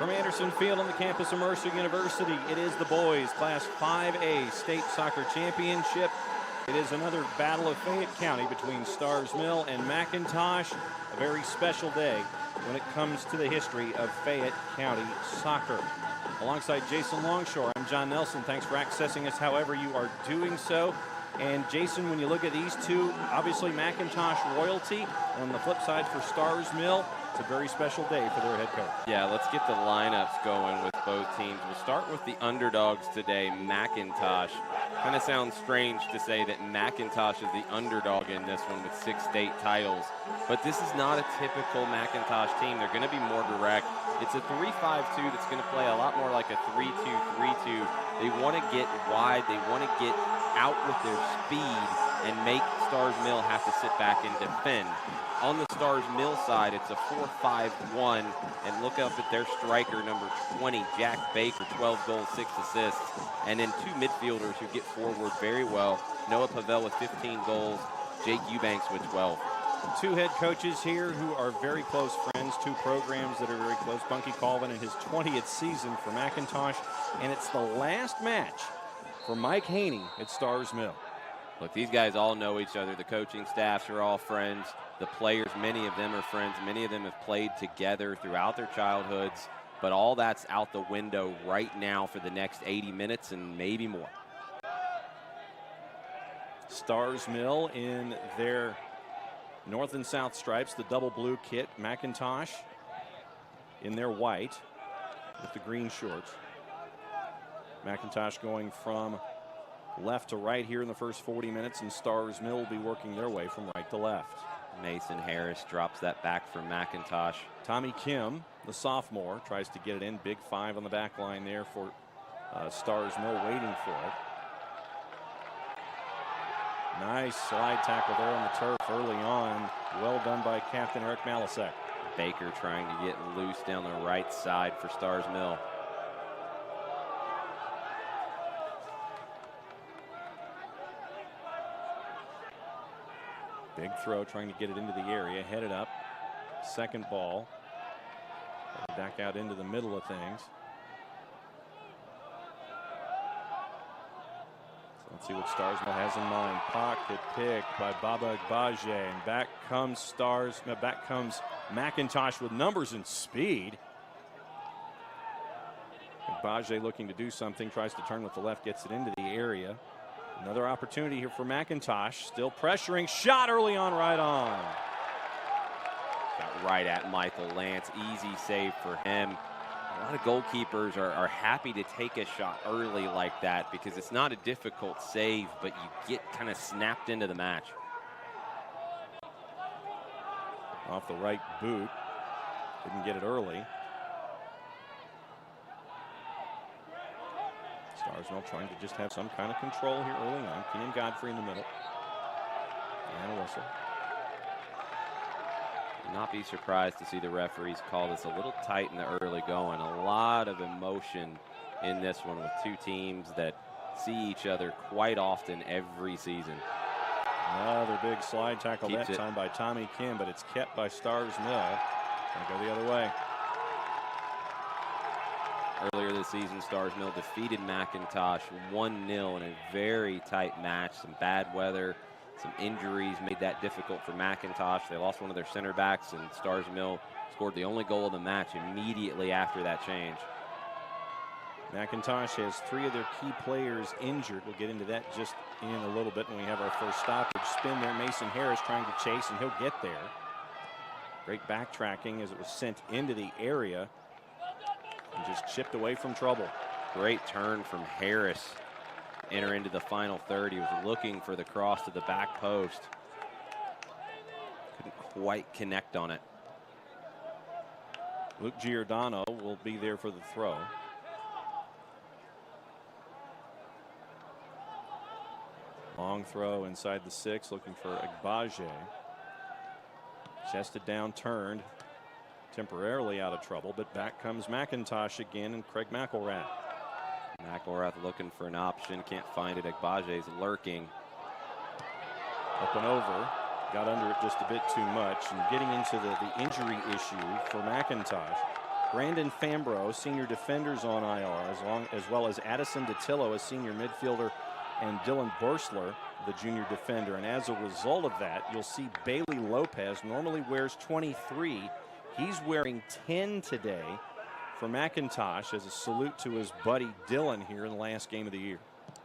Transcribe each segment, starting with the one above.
From Anderson Field on the campus of Mercer University, it is the boys Class 5A State Soccer Championship. It is another battle of Fayette County between Starrs Mill and McIntosh. A very special day when it comes to the history of Fayette County soccer. Alongside Jason Longshore, I'm John Nelson. Thanks for accessing us however you are doing so. And Jason, when you look at these two, obviously McIntosh royalty. On the flip side for Starrs Mill, it's a very special day for their head coach. Yeah, let's get the lineups going with both teams. We'll start with the underdogs today, McIntosh. Kind of sounds strange to say that McIntosh is the underdog in this one with 6 state titles. But this is not a typical McIntosh team. They're going to be more direct. It's a 3-5-2 that's going to play a lot more like a 3-2-3-2. They want to get wide. They want to get out with their speed and make Starrs Mill have to sit back and defend. On the Starrs Mill side, it's a 4-5-1, and look up at their striker, number 20, Jack Baker, 12 goals, 6 assists, and then 2 midfielders who get forward very well. Noah Pavel with 15 goals, Jake Eubanks with 12. 2 head coaches here who are very close friends, 2 programs that are very close. Bunky Colvin in his 20th season for McIntosh, and it's the last match for Mike Haney at Starrs Mill. Look, these guys all know each other. The coaching staffs are all friends. The players, many of them are friends. Many of them have played together throughout their childhoods. But all that's out the window right now for the next 80 minutes and maybe more. Starrs Mill in their north and south stripes, the double blue kit. McIntosh in their white with the green shorts. McIntosh going from left to right here in the first 40 minutes, and Starrs Mill will be working their way from right to left. Mason Harris drops that back for McIntosh. Tommy Kim, the sophomore, tries to get it in. Big 5 on the back line there for Starrs Mill, waiting for it. Nice slide tackle there on the turf early on. Well done by Captain Eric Malasek. Baker trying to get loose down the right side for Starrs Mill. Big throw, trying to get it into the area, headed up. Second ball. Back out into the middle of things. So let's see what Starrs Mill has in mind. Pocket pick by Baba Agbaje, and back comes McIntosh with numbers and speed. Agbaje looking to do something, tries to turn with the left, gets it into the area. Another opportunity here for McIntosh, still pressuring, shot early on, right on. Got right at Michael Lance, easy save for him. A lot of goalkeepers are happy to take a shot early like that because it's not a difficult save, but you get kind of snapped into the match. Off the right boot, didn't get it early. Starrs Mill trying to just have some kind of control here early on. Kenyon Godfrey in the middle. And a whistle. Not be surprised to see the referees call this a little tight in the early going. A lot of emotion in this one with 2 teams that see each other quite often every season. Another big slide tackle that time by Tommy Kim, but it's kept by Starrs Mill. Gonna go the other way. Earlier this season, Starrs Mill defeated McIntosh 1-0 in a very tight match. Some bad weather, some injuries made that difficult for McIntosh. They lost one of their center backs, and Starrs Mill scored the only goal of the match immediately after that change. McIntosh has 3 of their key players injured. We'll get into that just in a little bit when we have our first stoppage. Spin there, Mason Harris trying to chase, and he'll get there. Great backtracking as it was sent into the area. And just chipped away from trouble. Great turn from Harris. Enter into the final third. He was looking for the cross to the back post. Couldn't quite connect on it. Luke Giordano will be there for the throw. Long throw inside the 6, looking for Agbaje. Chested down, turned. Temporarily out of trouble, but back comes McIntosh again and Craig McElrath. McElrath looking for an option, can't find it. Agbaje's lurking. Up and over, got under it just a bit too much, and getting into the injury issue for McIntosh. Brandon Fambro, senior defenders on IR, as well as Addison DeTillo, a senior midfielder, and Dylan Borsler, the junior defender. And as a result of that, you'll see Bailey Lopez normally wears 23. He's wearing 10 today for McIntosh as a salute to his buddy Dylan here in the last game of the year.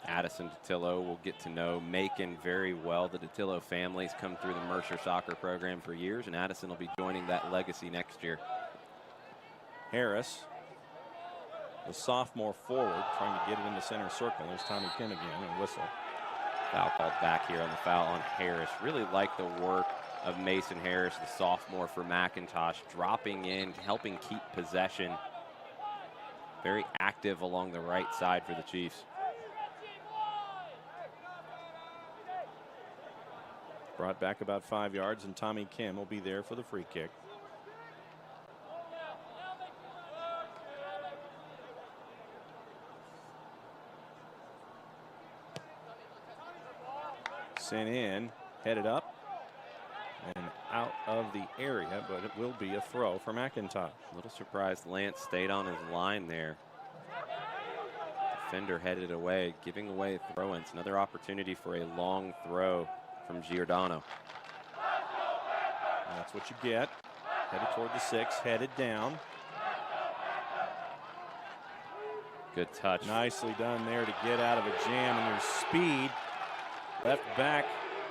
Addison DeTillo will get to know Macon very well. The DeTillo family's come through the Mercer soccer program for years, and Addison will be joining that legacy next year. Harris, the sophomore forward, trying to get it in the center circle. There's Tommy Kim again, and whistle. Foul called back here on the foul on Harris. Really like the work of Mason Harris, the sophomore for McIntosh, dropping in, helping keep possession. Very active along the right side for the Chiefs. Brought back about 5 yards, and Tommy Kim will be there for the free kick. Sent in, headed up, and out of the area, but it will be a throw for McIntosh. A little surprised Lance stayed on his line there. Defender headed away, giving away throw-ins. Another opportunity for a long throw from Giordano. And that's what you get. Headed toward the 6, headed down. Good touch. Nicely done there to get out of a jam, and there's speed. Left back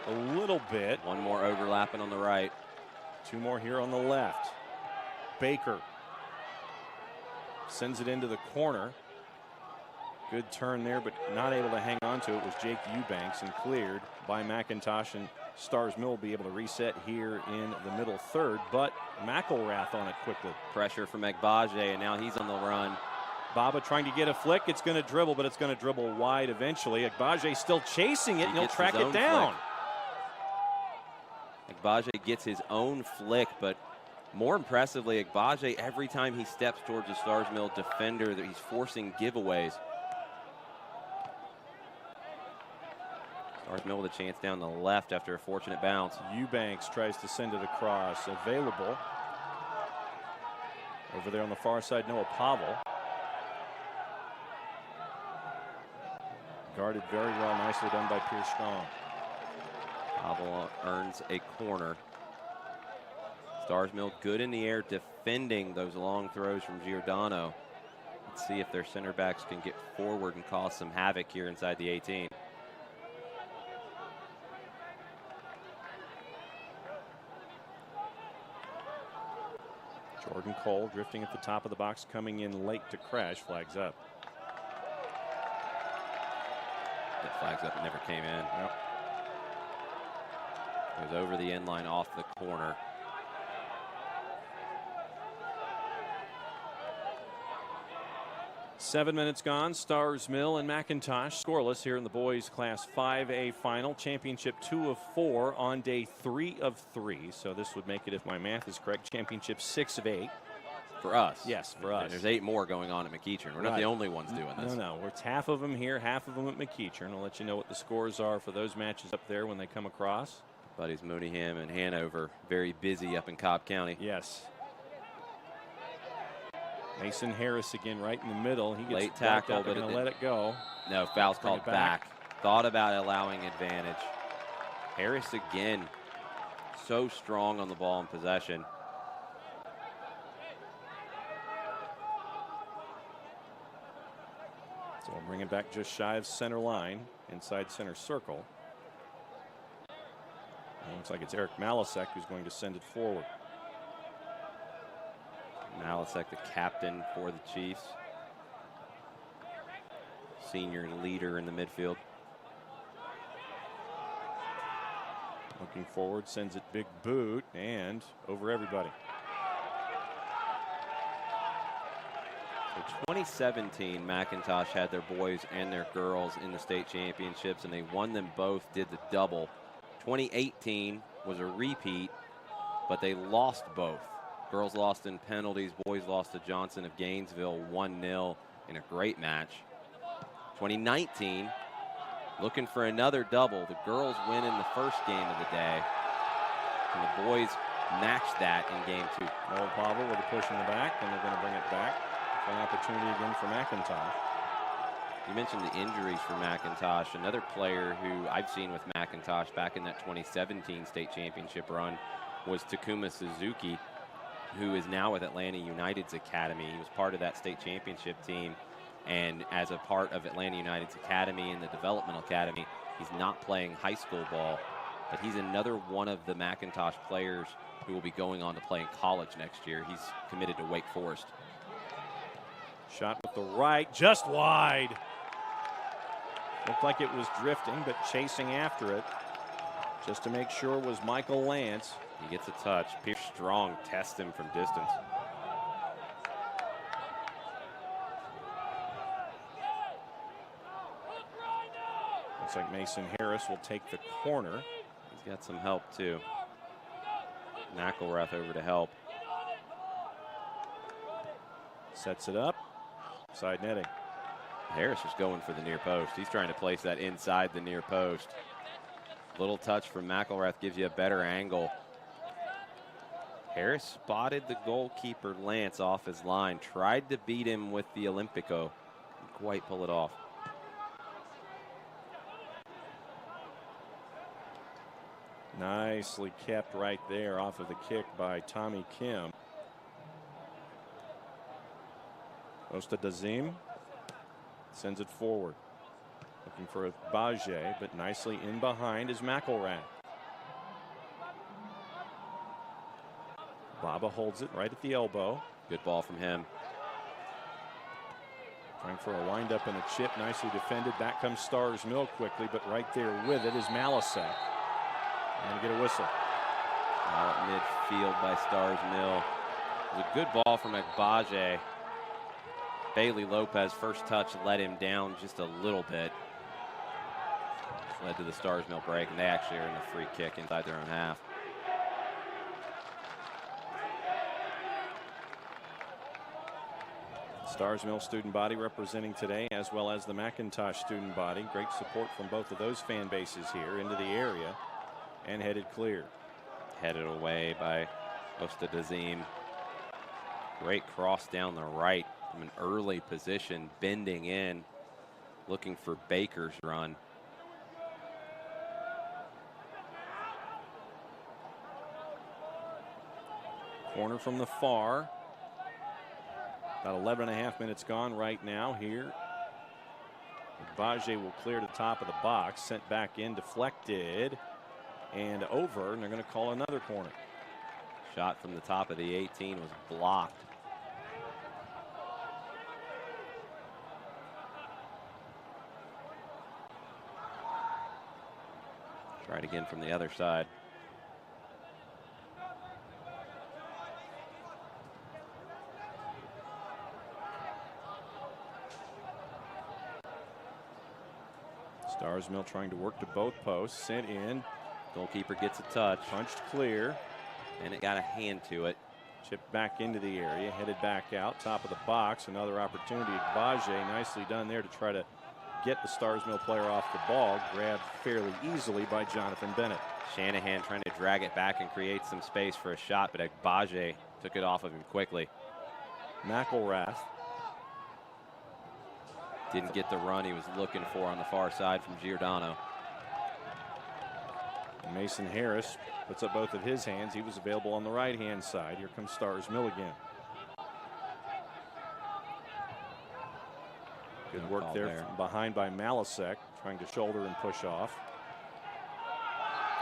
a little bit. One more overlapping on the right. 2 more here on the left. Baker sends it into the corner. Good turn there, but not able to hang on to it was Jake Eubanks, and cleared by McIntosh. And Stars Mill will be able to reset here in the middle third, but McElrath on it quickly. Pressure from Egbaje, and now he's on the run. Baba trying to get a flick. It's going to dribble, but it's going to dribble wide eventually. Egbaje still chasing it, and he'll track it down. Egbaje gets his own flick, but more impressively, Egbaje, every time he steps towards the Stars Mill defender, that he's forcing giveaways. Stars Mill with a chance down the left after a fortunate bounce. Eubanks tries to send it across. Available. Over there on the far side, Noah Pavel. Guarded very well, nicely done by Pierce Strong. Pavel earns a corner. Stars Mill good in the air defending those long throws from Giordano. Let's see if their center backs can get forward and cause some havoc here inside the 18. Jordan Cole drifting at the top of the box, coming in late to crash, flags up. That flags up, it never came in. Yep. It was over the end line off the corner. Seven minutes gone. Stars Mill and McIntosh scoreless here in the boys class 5A final. Championship 2 of 4 on day 3 of 3. So this would make it, if my math is correct, championship 6 of 8. For us. Yes, for us. There's 8 more going on at McEachern. We're not the only ones doing this. No, it's half of them here, half of them at McEachern. I'll let you know what the scores are for those matches up there when they come across. Buddies Mooneyham and Hanover very busy up in Cobb County. Yes. Mason Harris again right in the middle. He gets late tackle, but going to let it go. No, foul's called back. Thought about allowing advantage. Harris again, so strong on the ball in possession. So we'll bring it back just shy of center line, inside center circle. It looks like it's Eric Malasek who's going to send it forward. Malasek, the captain for the Chiefs. Senior leader in the midfield. Looking forward, sends it big boot and over everybody. So 2017, McIntosh had their boys and their girls in the state championships, and they won them both, did the double. 2018 was a repeat, but they lost both. Girls lost in penalties, boys lost to Johnson of Gainesville 1-0 in a great match. 2019, looking for another double. The girls win in the first game of the day, and the boys match that in game 2. Old Pavel with a push in the back, and they're going to bring it back for an opportunity again for McIntosh. You mentioned the injuries for McIntosh. Another player who I've seen with McIntosh back in that 2017 state championship run was Takuma Suzuki, who is now with Atlanta United's academy. He was part of that state championship team, and as a part of Atlanta United's academy and the developmental academy, he's not playing high school ball, but he's another one of the McIntosh players who will be going on to play in college next year. He's committed to Wake Forest. Shot with the right, just wide. Looked like it was drifting, but chasing after it, just to make sure, was Michael Lance. He gets a touch. Pierce Strong tests him from distance. Looks like Mason Harris will take the corner. He's got some help too. McElrath over to help. Sets it up. Side netting. Harris is going for the near post. He's trying to place that inside the near post. Little touch from McElrath gives you a better angle. Harris spotted the goalkeeper Lance off his line. Tried to beat him with the Olympico. Couldn't quite pull it off. Nicely kept right there off of the kick by Tommy Kim. Osta Dazim sends it forward. Looking for a Bajé, but nicely in behind is McElrath. Baba holds it right at the elbow. Good ball from him. Trying for a wind-up and a chip. Nicely defended. Back comes Stars Mill quickly, but right there with it is Malasek. And get a whistle. Out midfield by Stars Mill. It was a good ball from Agbaje. Bailey Lopez, first touch, let him down just a little bit. Led to the Stars Mill break, and they actually are in a free kick inside their own half. Stars Mill student body representing today, as well as the McIntosh student body. Great support from both of those fan bases here into the area, and headed clear. Headed away by Osta Dazim. Great cross down the right from an early position, bending in, looking for Baker's run. Corner from the far. About 11.5 minutes gone right now here. Bajé will clear to the top of the box, sent back in, deflected, and over, and they're going to call another corner. Shot from the top of the 18 was blocked. Tried again from the other side. Stars Mill trying to work to both posts, sent in. Goalkeeper gets a touch. Punched clear. And it got a hand to it. Chipped back into the area, headed back out, top of the box. Another opportunity. Bajé, nicely done there to try to get the Stars Mill player off the ball. Grabbed fairly easily by Jonathan Bennett. Shanahan trying to drag it back and create some space for a shot, but Agbaje took it off of him quickly. McElrath. Didn't get the run he was looking for on the far side from Giordano. Mason Harris puts up both of his hands. He was available on the right-hand side. Here comes Stars Mill again. Good work there behind by Malasek, trying to shoulder and push off.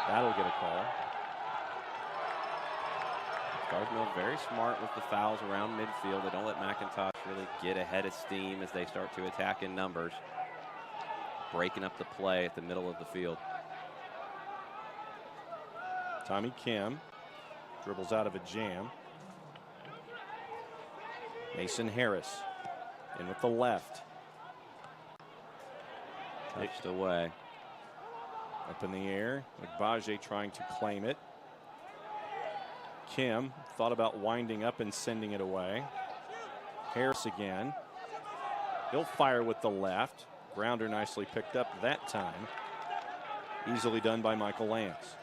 That'll get a call. Stars Mill very smart with the fouls around midfield. They don't let McIntosh really get ahead of steam as they start to attack in numbers. Breaking up the play at the middle of the field. Tommy Kim dribbles out of a jam. Mason Harris in with the left. Touched away. Up in the air. Agbaje trying to claim it. Kim thought about winding up and sending it away. Harris again. He'll fire with the left. Grounder nicely picked up that time. Easily done by Michael Lance.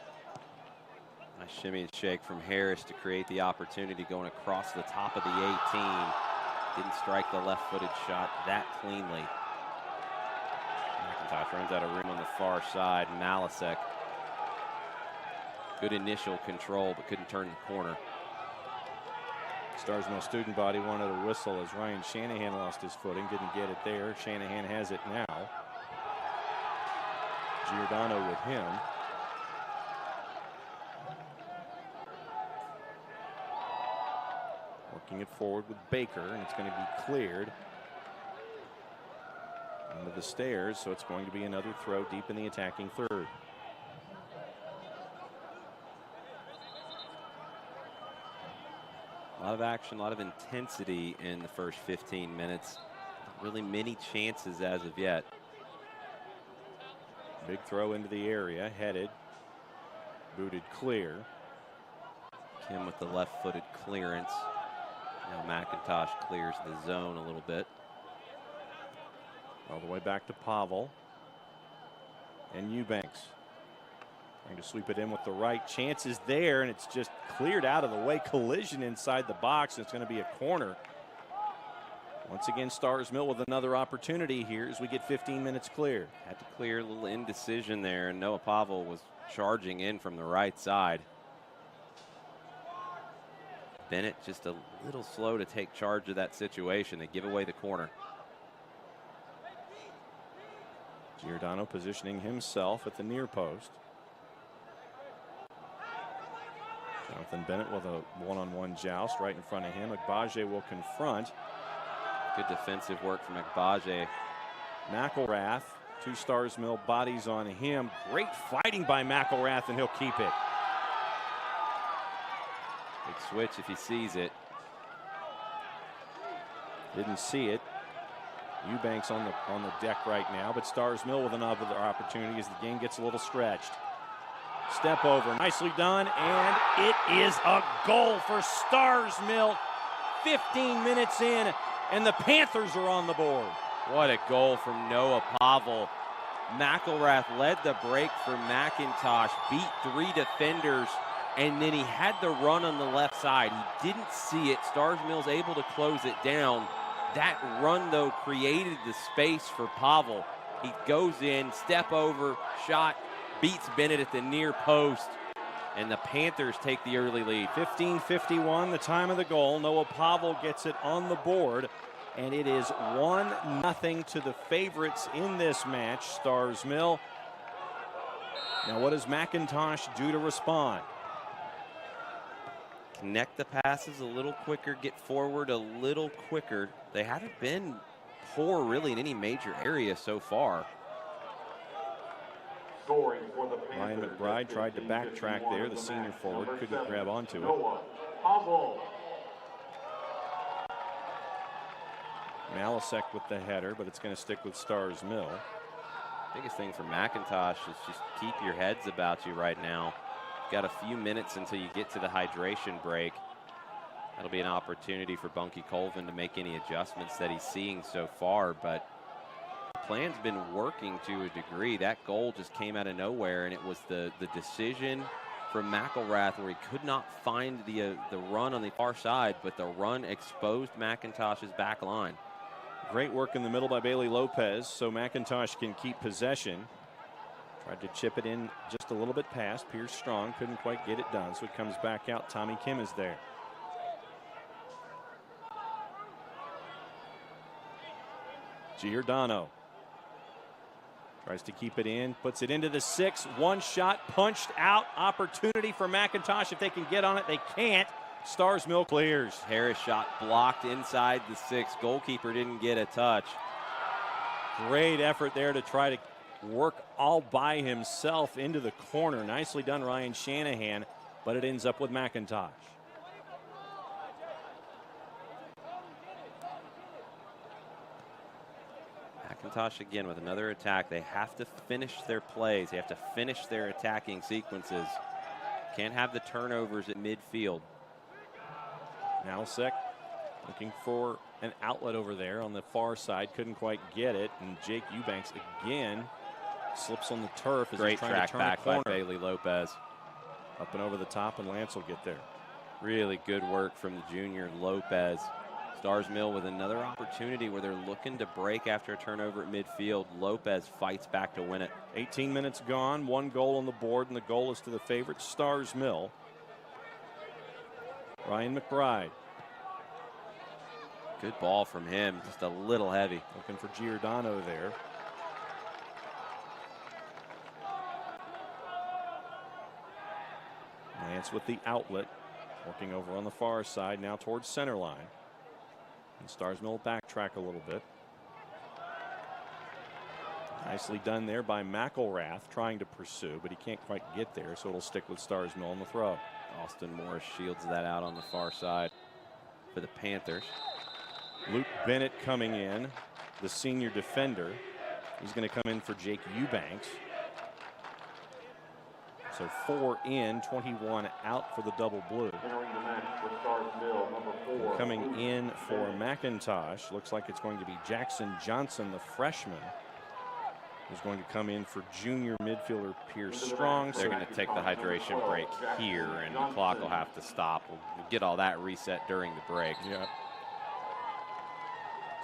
Nice shimmy and shake from Harris to create the opportunity going across the top of the 18. Didn't strike the left-footed shot that cleanly. McIntosh runs out of room on the far side. Malasek. Good initial control, but couldn't turn the corner. Stars Mill student body wanted a whistle as Ryan Shanahan lost his footing. Didn't get it there. Shanahan has it now. Giordano with him. Working it forward with Baker, and it's going to be cleared under the stairs, so it's going to be another throw deep in the attacking third. A lot of action, a lot of intensity in the first 15 minutes. Not really many chances as of yet. Big throw into the area, headed, booted clear. Kim with the left-footed clearance. Now McIntosh clears the zone a little bit. All the way back to Pavel. And Eubanks. Trying to sweep it in with the right. Chances there, and it's just cleared out of the way. Collision inside the box, and it's going to be a corner. Once again, Stars Mill with another opportunity here as we get 15 minutes clear. Had to clear a little indecision there, and Noah Pavel was charging in from the right side. Bennett just a little slow to take charge of that situation. They give away the corner. Giordano positioning himself at the near post. Jonathan Bennett with a one-on-one joust right in front of him. Agbaje will confront. Good defensive work from Agbaje. McElrath, two Stars Mill bodies on him. Great fighting by McElrath, and he'll keep it. Big switch if he sees it. Didn't see it. Eubanks on the deck right now, but Stars Mill with another opportunity as the game gets a little stretched. Step over, nicely done, and it is a goal for Stars Mill. 15 minutes in, and the Panthers are on the board. What a goal from Noah Pavel. McElrath led the break for McIntosh, beat three defenders, and then he had the run on the left side. He didn't see it. Stars Mill's able to close it down. That run, though, created the space for Pavel. He goes in, step over, shot, beats Bennett at the near post, and the Panthers take the early lead. 15:51, the time of the goal. Noah Pavel gets it on the board, and it is 1-0 to the favorites in this match, Stars Mill. Now, what does McIntosh do to respond? Connect the passes a little quicker, get forward a little quicker. They haven't been poor really in any major area so far. Ryan McBride tried to backtrack there. The senior forward couldn't grab onto it. Malasek with the header, but it's going to stick with Stars Mill. Biggest thing for McIntosh is just keep your heads about you right now. Got a few minutes until you get to the hydration break. That'll be an opportunity for Bunky Colvin to make any adjustments that he's seeing so far, but the plan's been working to a degree. That goal just came out of nowhere, and it was the decision from McElrath where he could not find the run on the far side, but the run exposed McIntosh's back line. Great work in the middle by Bailey Lopez, so McIntosh can keep possession. Tried to chip it in just a little bit past. Pierce Strong couldn't quite get it done, so it comes back out. Tommy Kim is there. Giordano tries to keep it in, puts it into the 6. One shot punched out. Opportunity for McIntosh. If they can get on it, they can't. Stars Mill clears. Harris shot blocked inside the 6. Goalkeeper didn't get a touch. Great effort there to try to work all by himself into the corner. Nicely done, Ryan Shanahan, but it ends up with McIntosh. McIntosh again with another attack. They have to finish their plays. They have to finish their attacking sequences. Can't have the turnovers at midfield. Nalsek looking for an outlet over there on the far side. Couldn't quite get it. And Jake Eubanks again slips on the turf as Great he's trying track to turn back a corner. by Bailey Lopez. Up and over the top, and Lance will get there. Really good work from the junior Lopez. Stars Mill with another opportunity where they're looking to break after a turnover at midfield. Lopez fights back to win it. 18 minutes gone, 1 goal on the board, and the goal is to the favorite, Stars Mill. Ryan McBride. Good ball from him, just a little heavy. Looking for Giordano there. Lance with the outlet, working over on the far side, now towards center line. And Stars Mill backtrack a little bit. Nicely done there by McElrath, trying to pursue, but he can't quite get there, so it'll stick with Stars Mill on the throw. Austin Morris shields that out on the far side for the Panthers. Luke Bennett coming in, the senior defender. He's going to come in for Jake Eubanks. So 4 in, 21 out for the double blue. Coming in for McIntosh, looks like it's going to be Jackson Johnson, the freshman, who's going to come in for junior midfielder Pierce Strong. They're going to take the hydration break here, and the clock will have to stop. We'll get all that reset during the break. Yeah.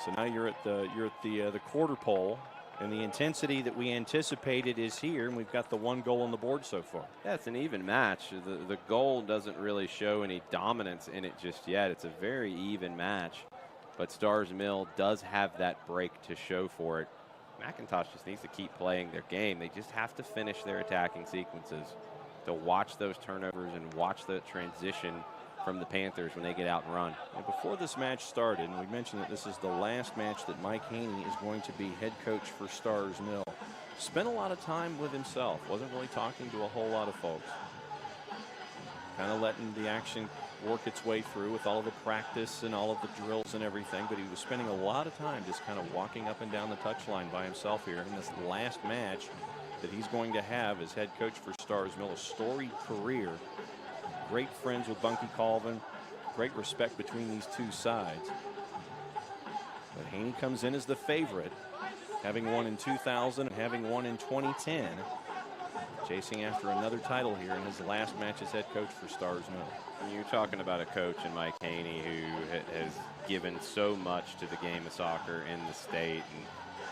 So now you're at the quarter pole, and the intensity that we anticipated is here, and we've got the 1 goal on the board so far. Yeah, it's an even match. The goal doesn't really show any dominance in it just yet. It's a very even match, but Stars Mill does have that break to show for it. McIntosh just needs to keep playing their game. They just have to finish their attacking sequences, to watch those turnovers and watch the transition from the Panthers when they get out and run. And before this match started, and we mentioned that this is the last match that Mike Haney is going to be head coach for Stars Mill. Spent a lot of time with himself. Wasn't really talking to a whole lot of folks. Kind of letting the action work its way through with all of the practice and all of the drills and everything. But he was spending a lot of time just kind of walking up and down the touchline by himself here in this last match that he's going to have as head coach for Stars Mill. A storied career. Great friends with Bunky Colvin. Great respect between these two sides. But Haney comes in as the favorite, having won in 2000 and having won in 2010. Chasing after another title here in his last match as head coach for Stars Mill. You're talking about a coach in Mike Haney who has given so much to the game of soccer in the state. And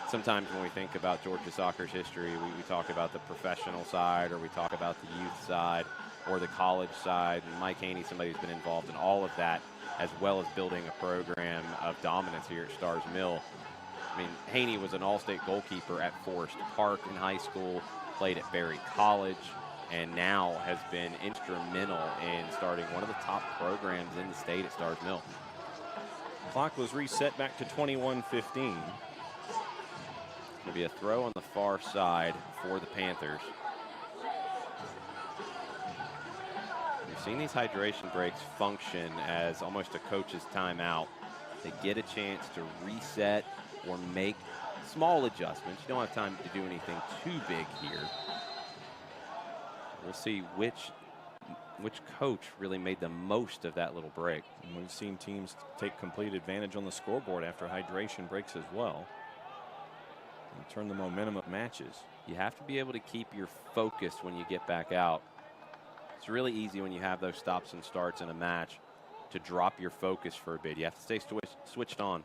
sometimes when we think about Georgia soccer's history, we talk about the professional side, or we talk about the youth side, or the college side. And Mike Haney, somebody who's been involved in all of that, as well as building a program of dominance here at Stars Mill. I mean, Haney was an all-state goalkeeper at Forest Park in high school, played at Berry College, and now has been instrumental in starting one of the top programs in the state at Stars Mill. Clock was reset back to 21:15. It's going to be a throw on the far side for the Panthers. We've seen these hydration breaks function as almost a coach's timeout. They get a chance to reset or make small adjustments. You don't have time to do anything too big here. We'll see which coach really made the most of that little break. And we've seen teams take complete advantage on the scoreboard after hydration breaks as well. And turn the momentum of matches. You have to be able to keep your focus when you get back out. It's really easy when you have those stops and starts in a match to drop your focus for a bit. You have to stay switched on.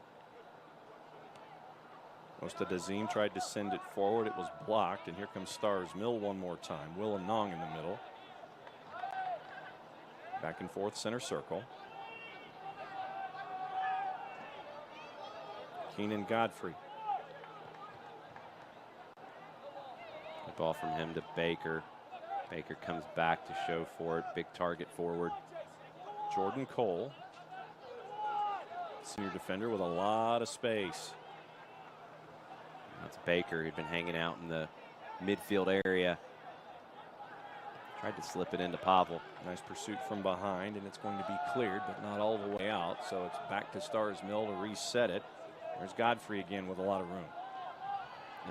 Mostadazim tried to send it forward. It was blocked, and here comes Stars Mill one more time. Will Anong in the middle. Back and forth, center circle. Keenan Godfrey. Good ball from him to Baker. Baker comes back to show for it. Big target forward. Jordan Cole. Senior defender with a lot of space. That's Baker, who'd been hanging out in the midfield area. Tried to slip it into Pavel. Nice pursuit from behind, and it's going to be cleared, but not all the way out. So it's back to Stars Mill to reset it. There's Godfrey again with a lot of room.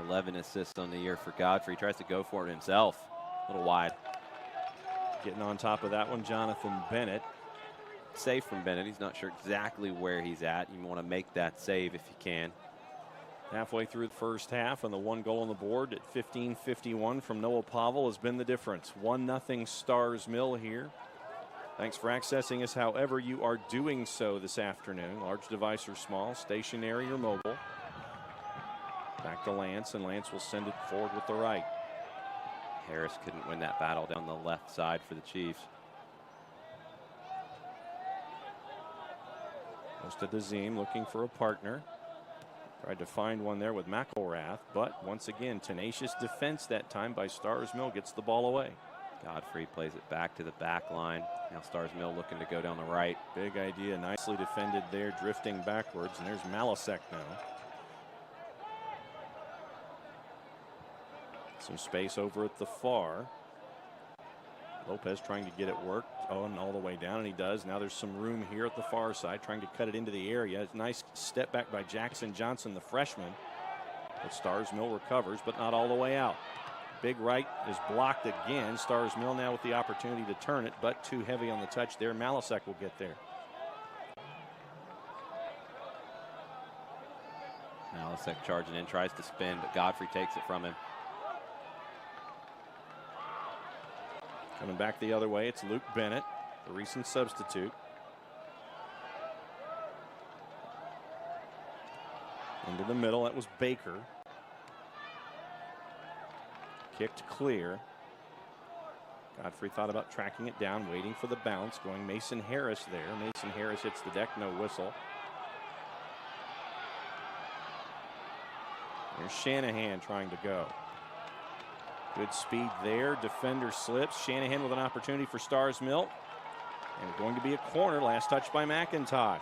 11 assists on the year for Godfrey. Tries to go for it himself. A little wide. Getting on top of that one, Jonathan Bennett. Save from Bennett. He's not sure exactly where he's at. You want to make that save if you can. Halfway through the first half, and the one goal on the board at 15:51 from Noah Pavel has been the difference. 1-0 Stars Mill here. Thanks for accessing us however you are doing so this afternoon. Large device or small, stationary or mobile. Back to Lance, and Lance will send it forward with the right. Harris couldn't win that battle down the left side for the Chiefs. Goes to Dazim looking for a partner. Tried to find one there with McElrath, but once again, tenacious defense that time by Stars Mill, gets the ball away. Godfrey plays it back to the back line. Now Stars Mill looking to go down the right. Big idea, nicely defended there, drifting backwards, and there's Malasek now. Some space over at the far. Lopez trying to get it worked. Oh, and all the way down, and he does. Now there's some room here at the far side, trying to cut it into the area. Nice step back by Jackson Johnson, the freshman. But Stars Mill recovers, but not all the way out. Big right is blocked again. Stars Mill now with the opportunity to turn it, but too heavy on the touch there. Malasek will get there. Malasek charging in, tries to spin, but Godfrey takes it from him. Coming back the other way, it's Luke Bennett, the recent substitute. Into the middle, that was Baker. Kicked clear. Godfrey thought about tracking it down, waiting for the bounce, going Mason Harris there. Mason Harris hits the deck, no whistle. There's Shanahan trying to go. Good speed there. Defender slips. Shanahan with an opportunity for Stars Mill. And going to be a corner. Last touch by McIntosh.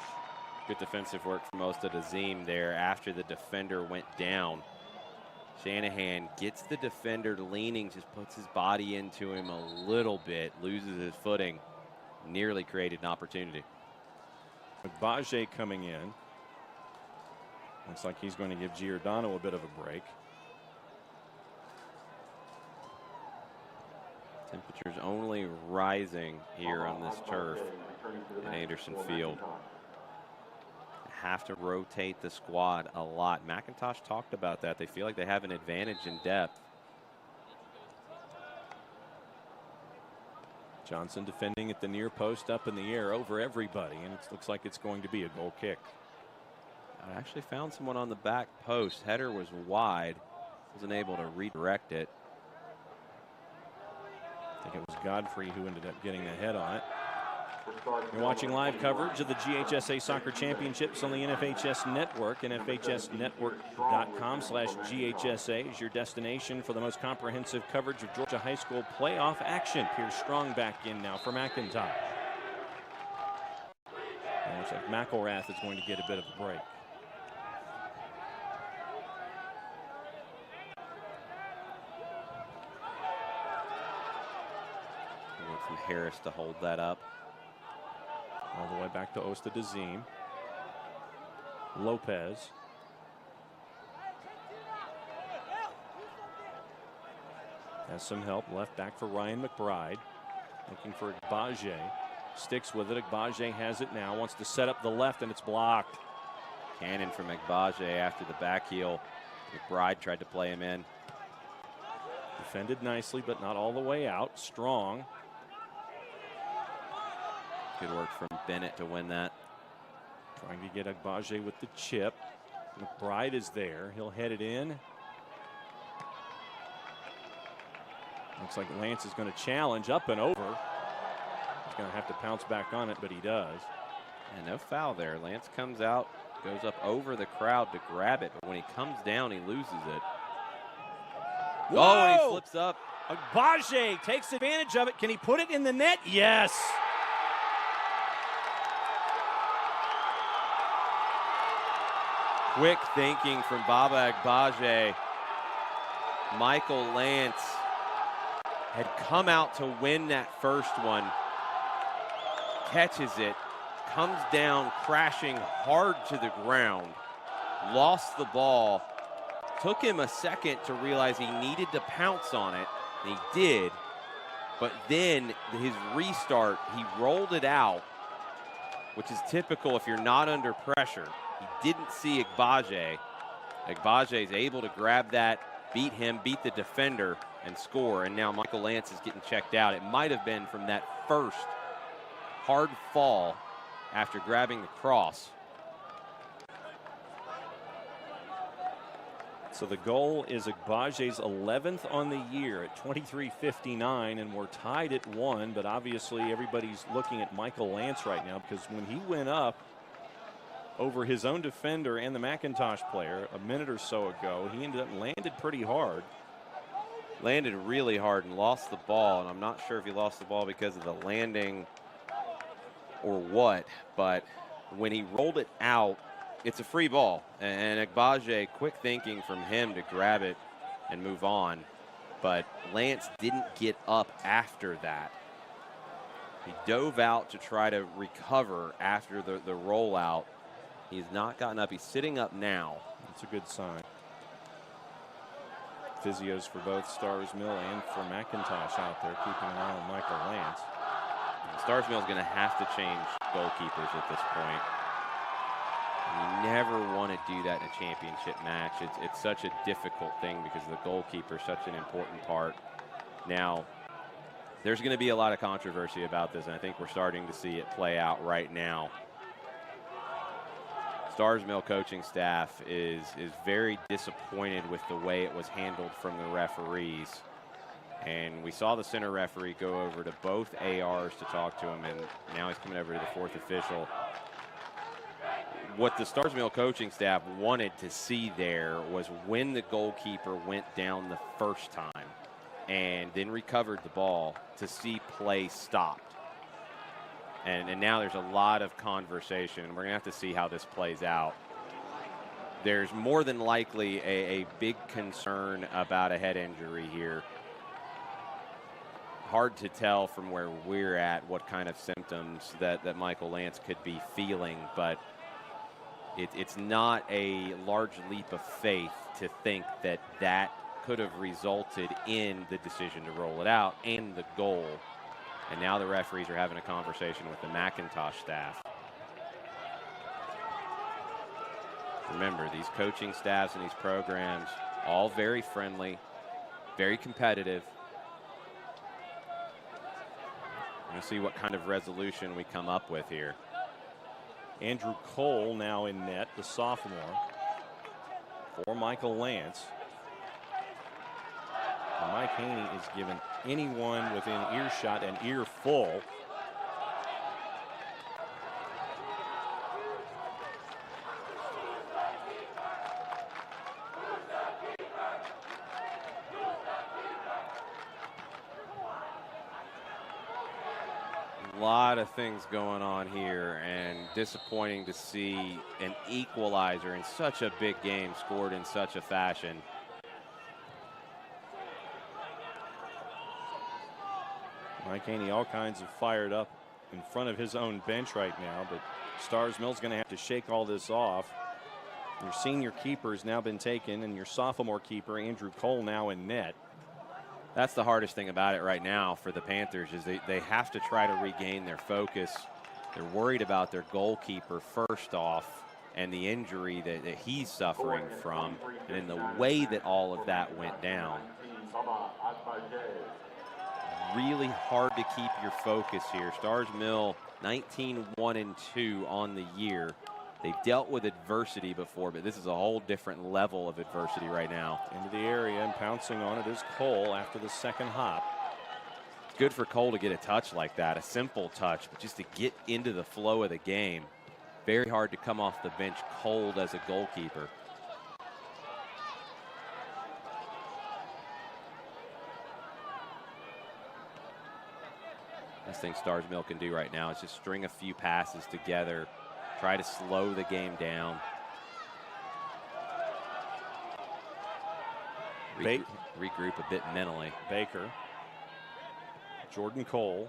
Good defensive work from Osta Dazim there after the defender went down. Shanahan gets the defender leaning, just puts his body into him a little bit, loses his footing, nearly created an opportunity. Agbaje coming in. Looks like he's going to give Giordano a bit of a break. Temperatures only rising here on this turf in Anderson Field. Have to rotate the squad a lot. McIntosh talked about that. They feel like they have an advantage in depth. Johnson defending at the near post, up in the air over everybody, and it looks like it's going to be a goal kick. I actually found someone on the back post. Header was wide. Wasn't able to redirect it. I think it was Godfrey who ended up getting the head on it. You're watching live coverage of the GHSA Soccer Championships on the NFHS Network. NFHSnetwork.com/GHSA is your destination for the most comprehensive coverage of Georgia High School playoff action. Pierce Strong back in now for McIntosh. And looks like McElrath is going to get a bit of a break. From Harris to hold that up. All the way back to Osta Dazim. Lopez. Has some help. Left back for Ryan McBride. Looking for Agbaje. Sticks with it. Agbaje has it now. Wants to set up the left, and it's blocked. Cannon from Agbaje after the back heel. McBride tried to play him in. Defended nicely, but not all the way out. Strong. Good work from Bennett to win that. Trying to get Agbaje with the chip. McBride is there. He'll head it in. Looks like Lance is going to challenge up and over. He's going to have to pounce back on it, but he does. And no foul there. Lance comes out, goes up over the crowd to grab it, but when he comes down, he loses it. Whoa! Oh, and he flips up. Agbaje takes advantage of it. Can he put it in the net? Yes. Quick thinking from Baba Agbaje. Michael Lance had come out to win that first one. Catches it, comes down crashing hard to the ground, lost the ball. Took him a second to realize he needed to pounce on it, and he did. But then his restart, he rolled it out, which is typical if you're not under pressure. He didn't see Agbaje, Agbaje is able to grab that, beat him, beat the defender, and score. And now Michael Lance is getting checked out. It might have been from that first hard fall after grabbing the cross. So the goal is Agbaje's 11th on the year at 23:59, and we're tied at 1, but obviously everybody's looking at Michael Lance right now, because when he went up over his own defender and the McIntosh player a minute or so ago, he ended up landed pretty hard. Landed really hard and lost the ball, and I'm not sure if he lost the ball because of the landing or what, but when he rolled it out, it's a free ball, and Agbaje, quick thinking from him to grab it and move on, but Lance didn't get up after that. He dove out to try to recover after the rollout. He's not gotten up. He's sitting up now. That's a good sign. Physios for both Stars Mill and for McIntosh out there keeping an eye on Michael Lance. Stars Mill is going to have to change goalkeepers at this point. You never want to do that in a championship match. It's such a difficult thing because the goalkeeper is such an important part. Now, there's going to be a lot of controversy about this, and I think we're starting to see it play out right now. Stars Mill coaching staff is very disappointed with the way it was handled from the referees. And we saw the center referee go over to both ARs to talk to him, and now he's coming over to the fourth official. What the Stars Mill coaching staff wanted to see there was when the goalkeeper went down the first time and then recovered the ball, to see play stopped. And now there's a lot of conversation. We're going to have to see how this plays out. There's more than likely a big concern about a head injury here. Hard to tell from where we're at what kind of symptoms that Michael Lance could be feeling, but it's not a large leap of faith to think that that could have resulted in the decision to roll it out and the goal. And now the referees are having a conversation with the McIntosh staff. Remember, these coaching staffs and these programs, all very friendly, very competitive. We're going to see what kind of resolution we come up with here. Andrew Cole now in net, the sophomore, for Michael Lance. And Mike Haney is giving anyone within earshot an earful. A lot of things going on here, and disappointing to see an equalizer in such a big game scored in such a fashion. Mike Haney all kinds of fired up in front of his own bench right now, but Stars Mill's going to have to shake all this off. Your senior keeper has now been taken, and your sophomore keeper, Andrew Cole, now in net. That's the hardest thing about it right now for the Panthers, is they have to try to regain their focus. They're worried about their goalkeeper first off and the injury that he's suffering from, and in the way that all of that went down. Really hard to keep your focus here. Stars Mill 19-1-2 on the year. They've dealt with adversity before, but this is a whole different level of adversity right now. Into the area, and pouncing on it is Cole after the second hop. It's good for Cole to get a touch like that, a simple touch, but just to get into the flow of the game. Very hard to come off the bench cold as a goalkeeper. Best thing Stars Mill can do right now is just string a few passes together, try to slow the game down. Regroup a bit mentally. Baker. Jordan Cole.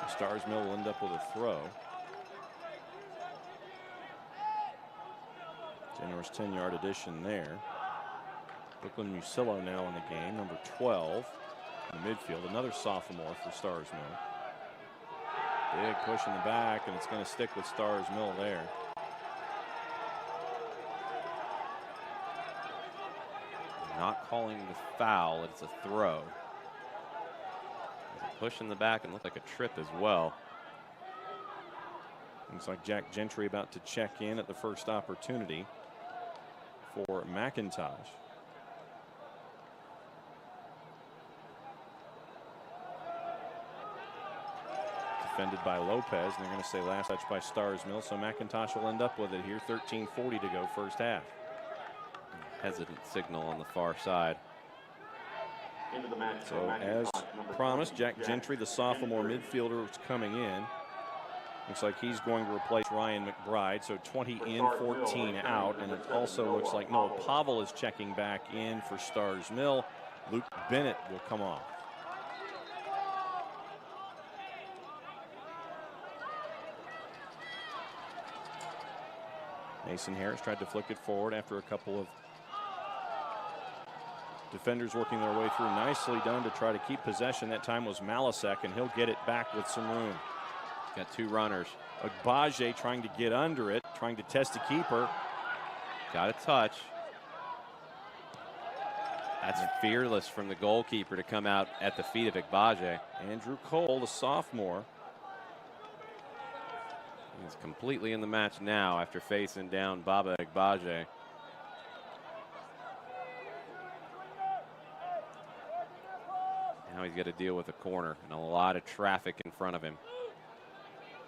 Stars Mill will end up with a throw. Generous 10-yard addition there. Brooklyn Musillo now in the game, number 12 in the midfield. Another sophomore for Stars Mill. Big push in the back, and it's going to stick with Stars Mill there. not calling the foul. It's a throw. There's a push in the back and looked like a trip as well. Looks like Jack Gentry about to check in at the first opportunity for McIntosh. Defended by Lopez, and they're going to say last touch by Stars Mill, so McIntosh will end up with it here. 13:40 to go first half. Hesitant signal on the far side. So as promised, Jack Gentry, the sophomore midfielder, is coming in. Looks like he's going to replace Ryan McBride, so 20 in, 14 out, and it also looks like Noah Pavel is checking back in for Stars Mill. Luke Bennett will come off. Mason Harris tried to flick it forward after a couple of defenders working their way through. Nicely done to try to keep possession. That time was Malasek, and he'll get it back with some room. Got two runners. Agbaje trying to get under it, trying to test the keeper. Got a touch. That's fearless from the goalkeeper to come out at the feet of Agbaje. Andrew Cole, the sophomore. He's completely in the match now after facing down Baba Agbaje. Now he's got to deal with a corner and a lot of traffic in front of him.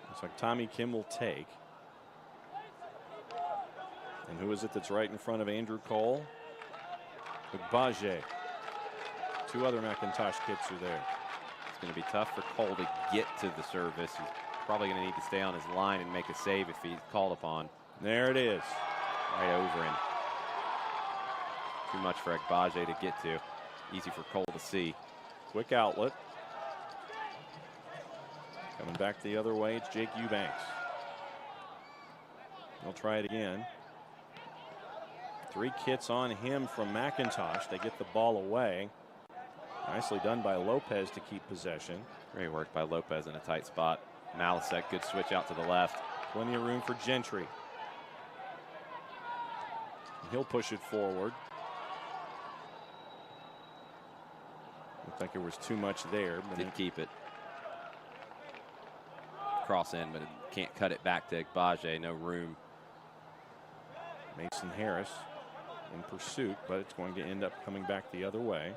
Looks like Tommy Kim will take. And who is it that's right in front of Andrew Cole? Agbaje. Two other McIntosh kids are there. It's going to be tough for Cole to get to the service. He's probably going to need to stay on his line and make a save if he's called upon. There it is. Right over him. Too much for Agbaje to get to. Easy for Cole to see. Quick outlet. Coming back the other way, it's Jake Eubanks. They'll try it again. Three kits on him from McIntosh. They get the ball away. Nicely done by Lopez to keep possession. Great work by Lopez in a tight spot. Malasek, good switch out to the left. Plenty of room for Gentry. He'll push it forward. Looked like there was too much there. But did keep it. Cross in, but it can't cut it back to Agbaje. No room. Mason Harris in pursuit, but it's going to end up coming back the other way.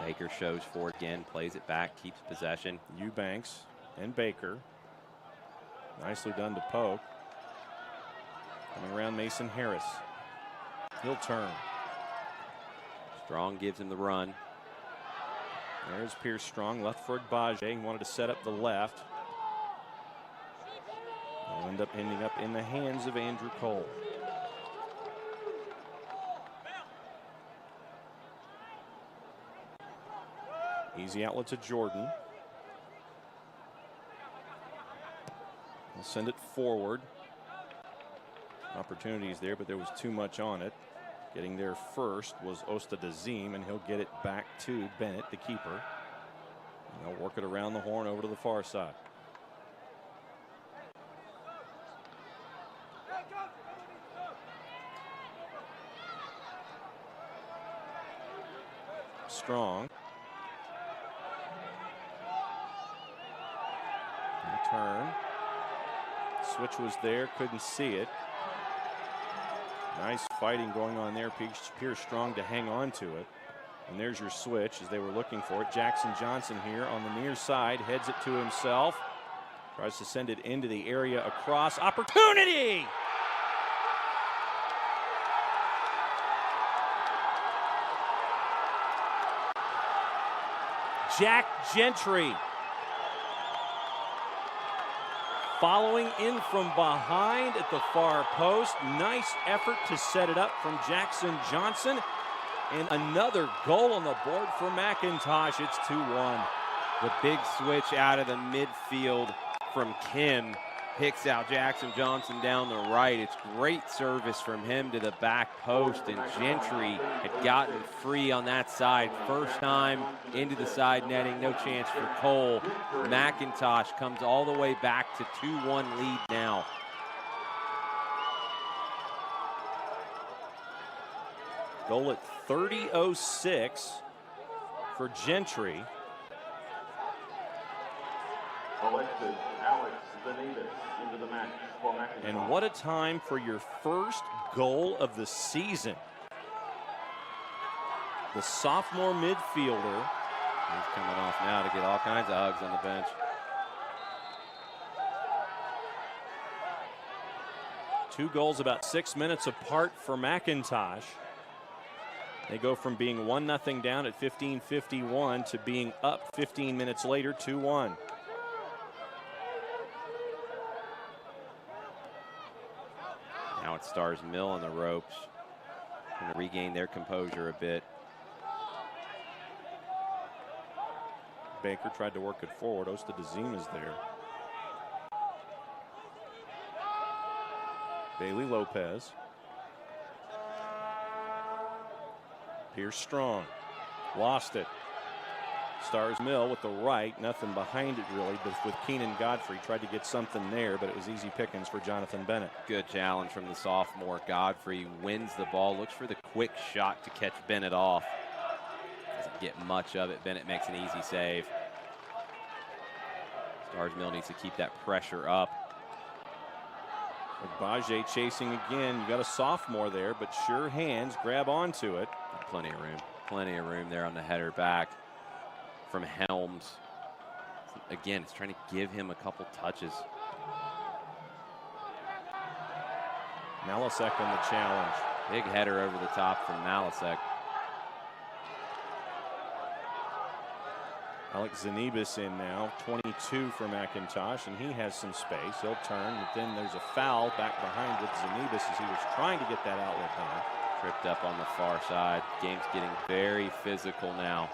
Baker shows for it again, plays it back, keeps possession. Eubanks and Baker. Nicely done to Pope. Coming around Mason Harris. He'll turn. Strong gives him the run. There's Pierce Strong, left for Agbaje. He wanted to set up the left. He'll end up ending up in the hands of Andrew Cole. Easy outlet to Jordan. We'll send it forward. Opportunities there, but there was too much on it. Getting there first was Ostadazim, and he'll get it back to Bennett, the keeper. And they'll work it around the horn over to the far side. Strong. Turn. Switch was there, couldn't see it. Nice fighting going on there. Pierce Strong to hang on to it. And there's your switch as they were looking for it. Jackson Johnson here on the near side, heads it to himself. Tries to send it into the area across. Opportunity! Jack Gentry. Following in from behind at the far post. Nice effort to set it up from Jackson Johnson. And another goal on the board for McIntosh. It's 2-1. The big switch out of the midfield from Kim picks out Jackson Johnson down the right. It's great service from him to the back post, and Gentry had gotten free on that side. First time into the side netting, no chance for Cole. McIntosh comes all the way back to 2-1 lead now. Goal at 30:06 for Gentry. Alex Zanibis into the match for McIntosh. And what a time for your first goal of the season. The sophomore midfielder. He's coming off now to get all kinds of hugs on the bench. Two goals about 6 minutes apart for McIntosh. They go from being 1-0 down at 15:51 to being up 15 minutes later, 2-1. Now it Stars Mill on the ropes. Going to regain their composure a bit. Baker tried to work it forward. Ostadazim is there. Bailey Lopez. Pierce Strong. Lost it. Stars Mill with the right. Nothing behind it really, but with Keenan Godfrey. Tried to get something there, but it was easy pickings for Jonathan Bennett. Good challenge from the sophomore. Godfrey wins the ball. Looks for the quick shot to catch Bennett off. Doesn't get much of it. Bennett makes an easy save. Stars Mill needs to keep that pressure up. Bajé chasing again. You got a sophomore there, but sure hands grab onto it. Plenty of room. Plenty of room there on the header back from Helms. Again, it's trying to give him a couple touches. Malasek on the challenge. Big header over the top from Malasek. Alex Zanibis in now, 22 for McIntosh, and he has some space. He'll turn, but then there's a foul back behind with Zanibis as he was trying to get that outlet down. Tripped up on the far side. Game's getting very physical now.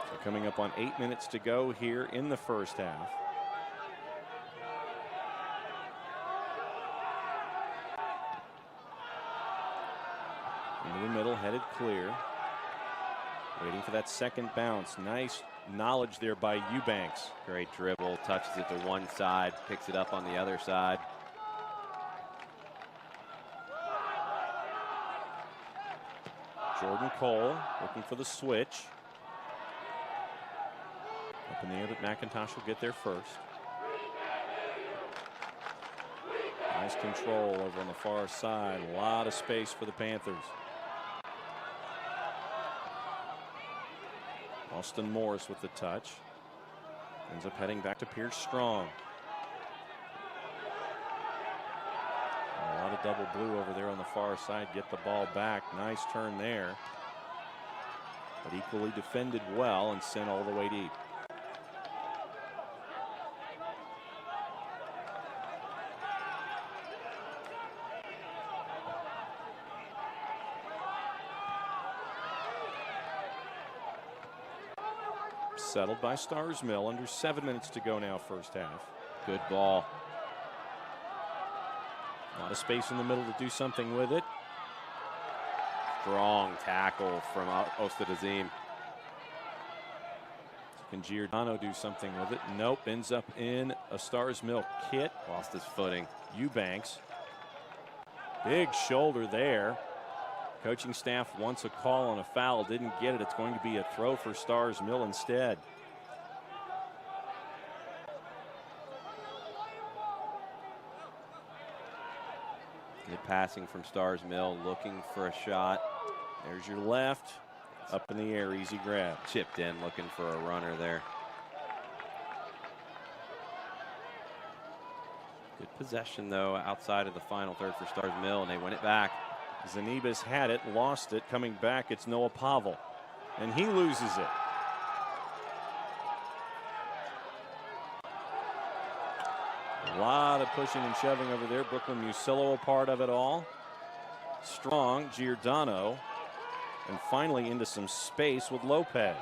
So coming up on 8 minutes to go here in the first half. Into the middle, headed clear. Waiting for that second bounce. Nice knowledge there by Eubanks. Great dribble, touches it to one side, picks it up on the other side. Jordan Cole looking for the switch. Up in the air, but McIntosh will get there first. Nice control over on the far side. A lot of space for the Panthers. Austin Morris with the touch. Ends up heading back to Pierce Strong. A lot of double blue over there on the far side. Get the ball back. Nice turn there. But equally defended well and sent all the way deep. Settled by Stars Mill. Under 7 minutes to go now, first half. Good ball. A lot of space in the middle to do something with it. Strong tackle from Ostadazim. Can Giordano do something with it? Nope. Ends up in a Stars Mill kit. Lost his footing. Eubanks. Big shoulder there. Coaching staff wants a call on a foul. Didn't get it. It's going to be a throw for Stars Mill instead. Good passing from Stars Mill, looking for a shot. There's your left. Up in the air, easy grab. Chipped in, looking for a runner there. Good possession, though, outside of the final third for Stars Mill, and they win it back. Zanibis had it, lost it. Coming back, it's Noah Pavel. And he loses it. A lot of pushing and shoving over there. Brooklyn Musillo a part of it all. Strong, Giordano. And finally into some space with Lopez.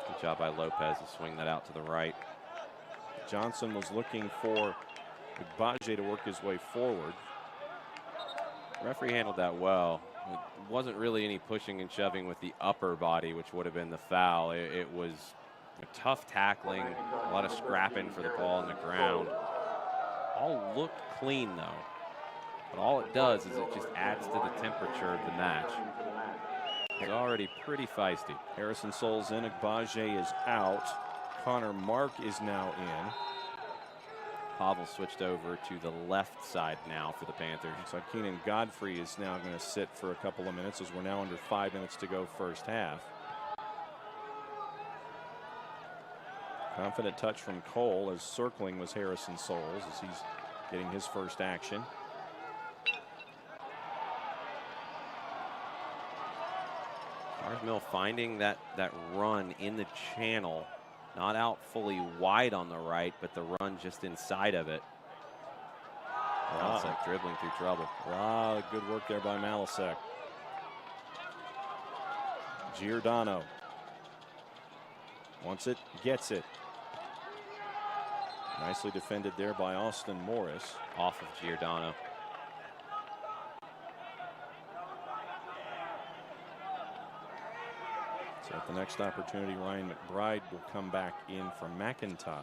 Good job by Lopez to swing that out to the right. Johnson was looking for Bajé to work his way forward. Referee handled that well. It wasn't really any pushing and shoving with the upper body, which would have been the foul. It was tough tackling, a lot of scrapping for the ball on the ground. All looked clean, though. But all it does is it just adds to the temperature of the match. It's already pretty feisty. Harrison Souls in, Agbaje is out. Connor Mark is now in. Pavel switched over to the left side now for the Panthers. So Keenan Godfrey is now going to sit for a couple of minutes as we're now under 5 minutes to go first half. Confident touch from Cole as circling was Harrison Souls as he's getting his first action. Stars Mill finding that run in the channel, not out fully wide on the right, but the run just inside of it. Malasek dribbling through trouble. A lot of good work there by Malasek. Giordano wants it, gets it. Nicely defended there by Austin Morris. Off of Giordano. So at the next opportunity, Ryan McBride will come back in from McIntosh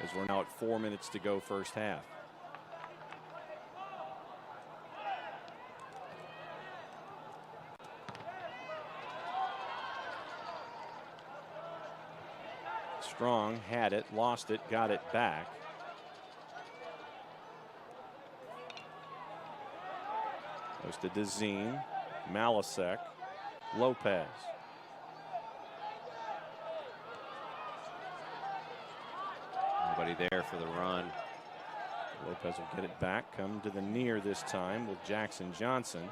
as we're now at 4 minutes to go first half. Strong had it, lost it, got it back. Goes to Dezine, Malasek, Lopez. Nobody there for the run. Lopez will get it back, come to the near this time with Jackson Johnson.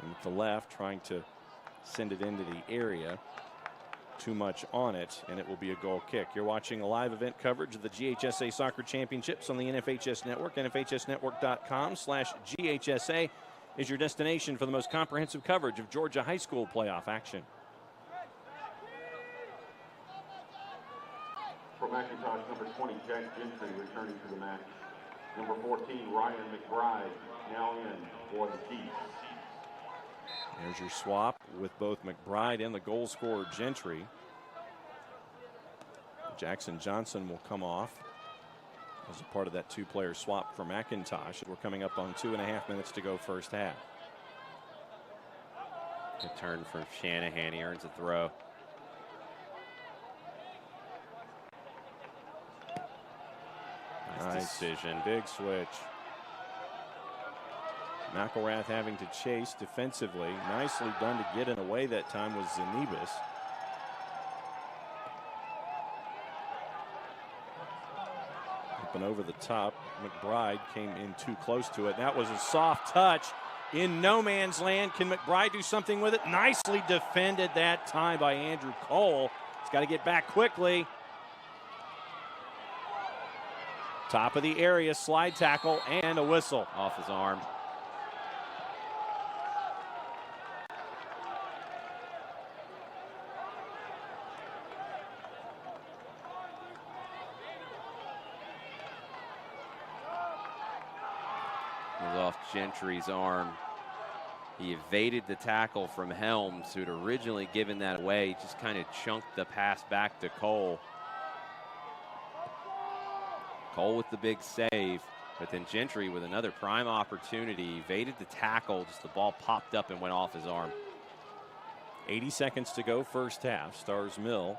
And with the left trying to send it into the area. Too much on it, and it will be a goal kick. You're watching a live event coverage of the GHSA Soccer Championships on the NFHS Network. NFHSnetwork.com/GHSA is your destination for the most comprehensive coverage of Georgia high school playoff action. For McIntosh, number 20, Jack Gentry returning to the match. Number 14, Ryan McBride, now in for the Chiefs. There's your swap with both McBride and the goal scorer Gentry. Jackson Johnson will come off as a part of that two-player swap for McIntosh. We're coming up on 2.5 minutes to go first half. Good turn from Shanahan. He earns a throw. Nice decision. Big switch. McElrath having to chase defensively. Nicely done to get in away that time was Zanibis. Up and over the top. McBride came in too close to it. That was a soft touch in no man's land. Can McBride do something with it? Nicely defended that time by Andrew Cole. He's got to get back quickly. Top of the area, slide tackle, and a whistle. Off his arm. Was off Gentry's arm. He evaded the tackle from Helms, who had originally given that away. Just kind of chunked the pass back to Cole. Cole with the big save, but then Gentry with another prime opportunity, evaded the tackle, just the ball popped up and went off his arm. 80 seconds to go first half. Stars Mill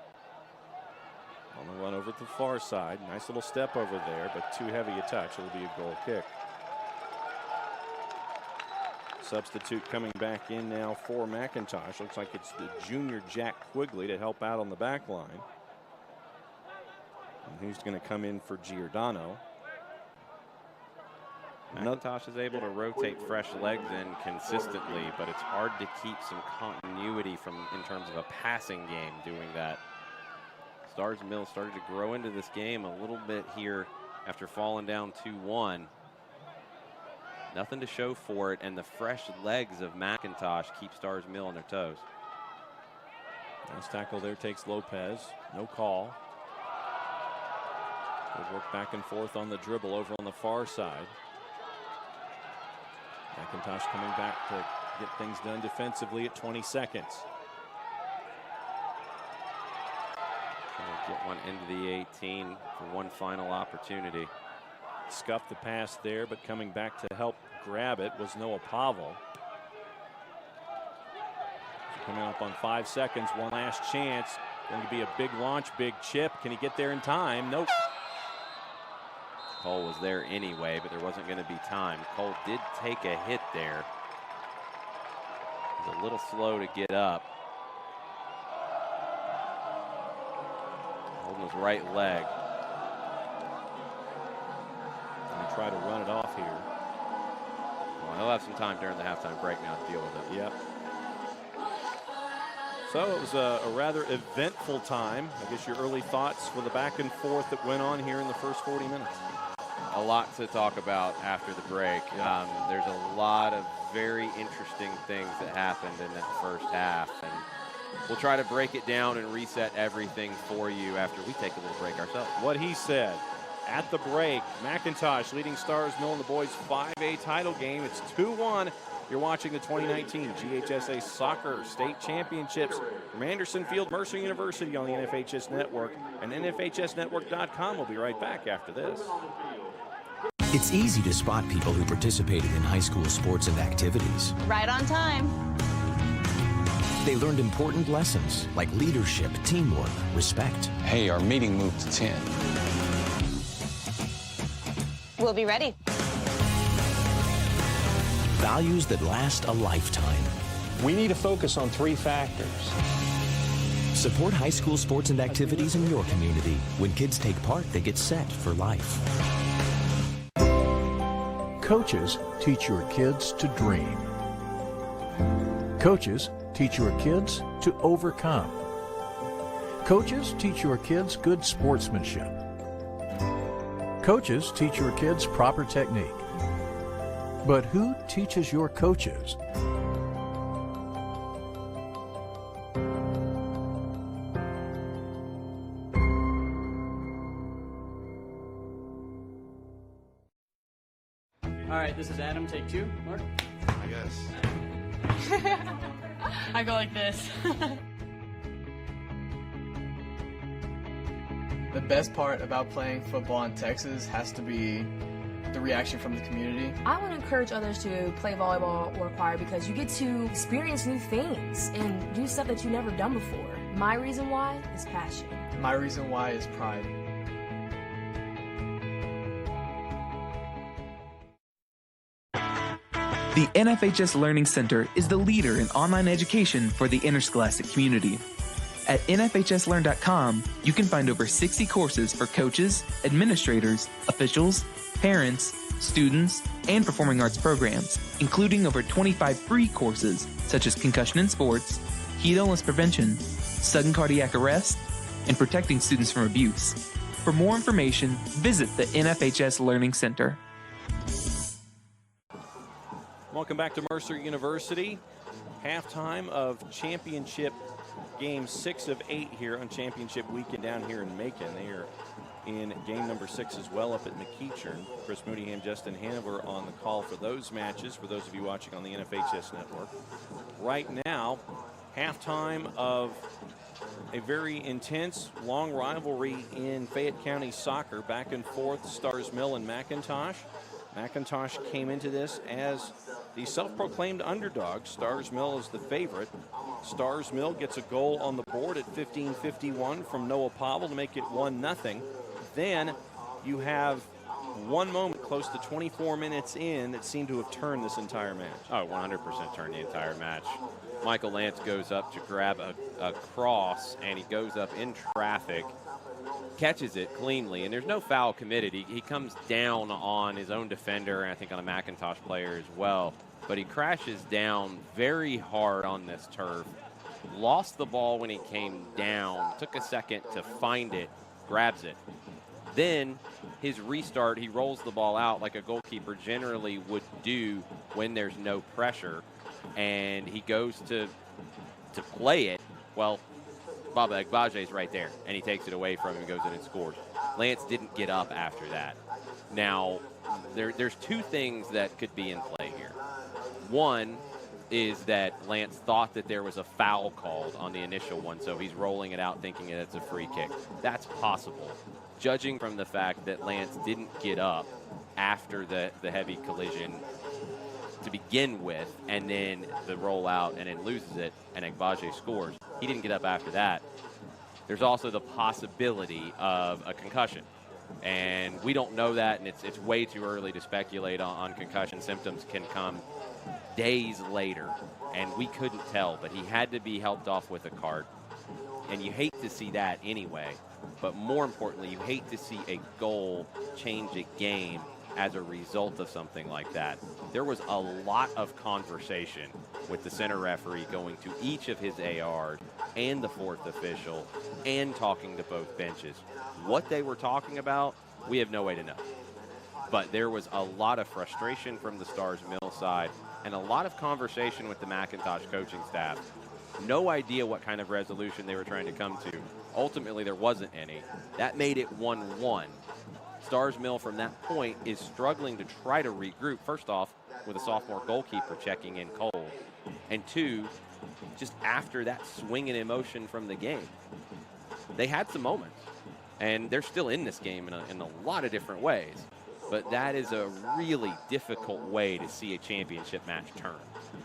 on the run over to the far side. Nice little step over there, but too heavy a touch. It'll be a goal kick. Substitute coming back in now for McIntosh. Looks like it's the junior Jack Quigley to help out on the back line. And he's going to come in for Giordano. McIntosh is able to rotate fresh legs in consistently, but it's hard to keep some continuity in terms of a passing game doing that. Stars Mill started to grow into this game a little bit here after falling down 2-1. Nothing to show for it, and the fresh legs of McIntosh keep Stars Mill on their toes. Nice tackle there, takes Lopez. No call. Good work back and forth on the dribble over on the far side. McIntosh coming back to get things done defensively at 20 seconds. Trying to get one into the 18 for one final opportunity. Scuffed the pass there, but coming back to help grab it was Noah Pavel. Coming up on 5 seconds, one last chance. Going to be a big launch, big chip. Can he get there in time? Nope. Cole was there anyway, but there wasn't going to be time. Cole did take a hit there. He's a little slow to get up. Holding his right leg. And try to run it off here. Well, he'll have some time during the halftime break now to deal with it. Yep. So it was a rather eventful time. I guess your early thoughts for the back and forth that went on here in the first 40 minutes. A lot to talk about after the break. Yeah. There's a lot of very interesting things that happened in that first half, and we'll try to break it down and reset everything for you after we take a little break ourselves. What he said at the break, McIntosh leading Stars Mill in the boys 5A title game. It's 2-1. You're watching the 2019 GHSA Soccer State Championships from Anderson Field, Mercer University on the NFHS Network and NFHSnetwork.com. We'll be right back after this. It's easy to spot people who participated in high school sports and activities. Right on time. They learned important lessons like leadership, teamwork, respect. Hey, our meeting moved to 10. We'll be ready. Values that last a lifetime. We need to focus on 3 factors. Support high school sports and activities in your community. When kids take part, they get set for life. Coaches teach your kids to dream. Coaches teach your kids to overcome. Coaches teach your kids good sportsmanship. Coaches teach your kids proper technique. But who teaches your coaches? All right, this is Adam, take 2. Mark? I guess. I go like this. The best part about playing football in Texas has to be the reaction from the community. I want to encourage others to play volleyball or choir because you get to experience new things and do stuff that you've never done before. My reason why is passion. My reason why is pride. The NFHS Learning Center is the leader in online education for the interscholastic community. At nfhslearn.com, you can find over 60 courses for coaches, administrators, officials, parents, students, and performing arts programs, including over 25 free courses such as concussion in sports, heat illness prevention, sudden cardiac arrest, and protecting students from abuse. For more information, visit the NFHS Learning Center. Welcome back to Mercer University. Halftime of championship game 6 of 8 here on championship weekend down here in Macon. They are in game number 6 as well up at McEachern. Chris Mooneyham, Justin Hanover on the call for those matches, for those of you watching on the NFHS Network. Right now, halftime of a very intense, long rivalry in Fayette County soccer, back and forth, Stars Mill and McIntosh. McIntosh came into this as the self-proclaimed underdog. Stars Mill is the favorite. Stars Mill gets a goal on the board at 15:51 from Noah Pavel to make it 1-0. Then you have one moment close to 24 minutes in that seemed to have turned this entire match. Oh, 100% turned the entire match. Michael Lance goes up to grab a cross, and he goes up in traffic, catches it cleanly, and there's no foul committed. He comes down on his own defender, and I think on a McIntosh player as well. But he crashes down very hard on this turf, lost the ball when he came down, took a second to find it, grabs it. Then his restart, he rolls the ball out like a goalkeeper generally would do when there's no pressure, and he goes to play it. Well, Baba Agbaje's right there, and he takes it away from him and goes in and scores. Lance didn't get up after that. Now, there's two things that could be in play here. One is that Lance thought that there was a foul called on the initial one, so he's rolling it out thinking that it's a free kick. That's possible. Judging from the fact that Lance didn't get up after the heavy collision to begin with, and then the rollout, and then loses it, and Agbaje scores. He didn't get up after that. There's also the possibility of a concussion. And we don't know that, and it's way too early to speculate on concussion. Symptoms can come days later, and we couldn't tell, but he had to be helped off with a cart. And you hate to see that anyway, but more importantly, you hate to see a goal change a game as a result of something like that. There was a lot of conversation with the center referee going to each of his ARs and the fourth official and talking to both benches. What they were talking about, we have no way to know. But there was a lot of frustration from the Stars Mill side and a lot of conversation with the McIntosh coaching staff. No idea what kind of resolution they were trying to come to. Ultimately, there wasn't any. That made it 1-1. Stars Mill from that point is struggling to try to regroup, first off, with a sophomore goalkeeper checking in cold, and two, just after that swing and emotion from the game. They had some moments, and they're still in this game in a lot of different ways, but that is a really difficult way to see a championship match turn.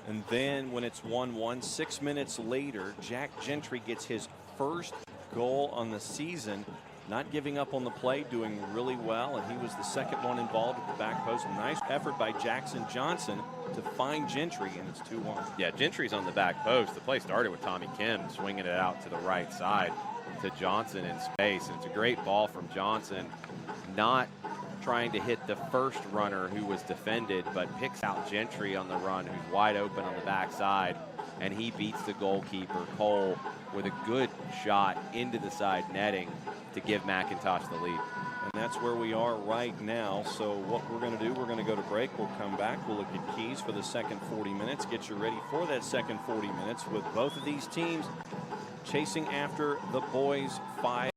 And then when it's 1-1, 6 minutes later, Jack Gentry gets his first goal on the season, not giving up on the play, doing really well, and he was the second one involved at the back post. A nice effort by Jackson Johnson to find Gentry, and it's 2-1. Yeah, Gentry's on the back post. The play started with Tommy Kim swinging it out to the right side to Johnson in space, and it's a great ball from Johnson, not trying to hit the first runner who was defended, but picks out Gentry on the run, who's wide open on the backside, and he beats the goalkeeper, Cole, with a good shot into the side netting to give McIntosh the lead. And that's where we are right now. So what we're going to do, we're going to go to break. We'll come back. We'll look at keys for the second 40 minutes. Get you ready for that second 40 minutes with both of these teams chasing after the boys' 5